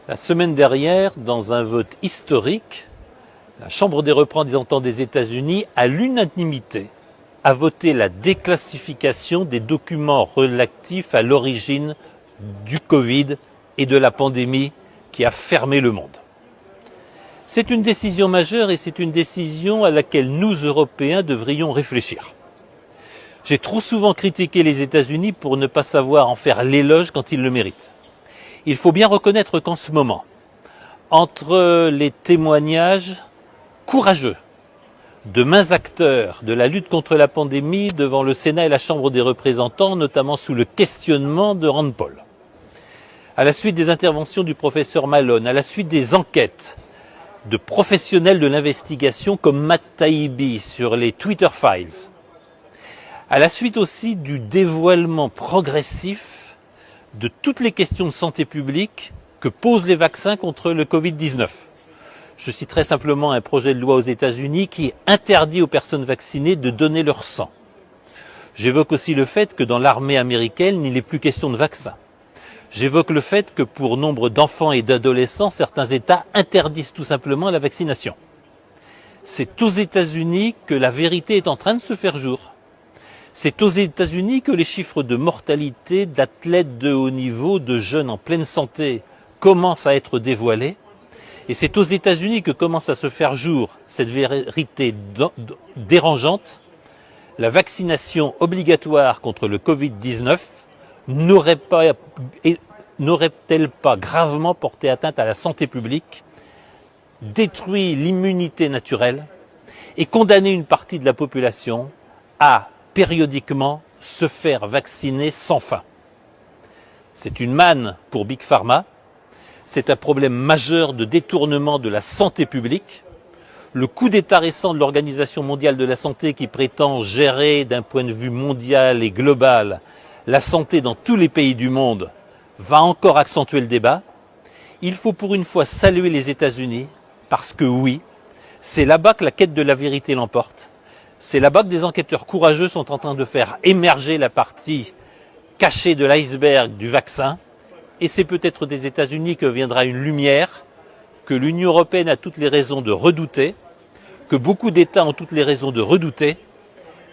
La semaine dernière, dans un vote historique, la Chambre des représentants des États-Unis, à l'unanimité, a voté la déclassification des documents relatifs à l'origine du Covid et de la pandémie qui a fermé le monde. C'est une décision majeure et c'est une décision à laquelle nous, Européens, devrions réfléchir. J'ai trop souvent critiqué les États-Unis pour ne pas savoir en faire l'éloge quand ils le méritent. Il faut bien reconnaître qu'en ce moment, entre les témoignages courageux de mains acteurs de la lutte contre la pandémie devant le Sénat et la Chambre des représentants, notamment sous le questionnement de Rand Paul, à la suite des interventions du professeur Malone, à la suite des enquêtes de professionnels de l'investigation comme Matt Taibbi sur les Twitter Files, à la suite aussi du dévoilement progressif de toutes les questions de santé publique que posent les vaccins contre le Covid-19. Je citerai simplement un projet de loi aux États-Unis qui interdit aux personnes vaccinées de donner leur sang. J'évoque aussi le fait que dans l'armée américaine, il n'est plus question de vaccin. J'évoque le fait que pour nombre d'enfants et d'adolescents, certains États interdisent tout simplement la vaccination. C'est aux États-Unis que la vérité est en train de se faire jour. C'est aux États-Unis que les chiffres de mortalité d'athlètes de haut niveau, de jeunes en pleine santé, commencent à être dévoilés. Et c'est aux États-Unis que commence à se faire jour cette vérité dérangeante. La vaccination obligatoire contre le Covid-19 n'aurait-elle pas gravement porté atteinte à la santé publique, détruit l'immunité naturelle et condamné une partie de la population à périodiquement se faire vacciner sans fin. C'est une manne pour Big Pharma, c'est un problème majeur de détournement de la santé publique. Le coup d'État récent de l'Organisation mondiale de la santé qui prétend gérer d'un point de vue mondial et global la santé dans tous les pays du monde va encore accentuer le débat. Il faut pour une fois saluer les États-Unis parce que oui, c'est là-bas que la quête de la vérité l'emporte. C'est là-bas que des enquêteurs courageux sont en train de faire émerger la partie cachée de l'iceberg du vaccin. Et c'est peut-être des États-Unis que viendra une lumière que l'Union européenne a toutes les raisons de redouter, que beaucoup d'États ont toutes les raisons de redouter,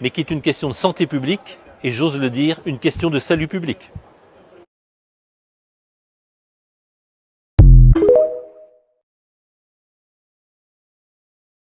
mais qui est une question de santé publique et, j'ose le dire, une question de salut public.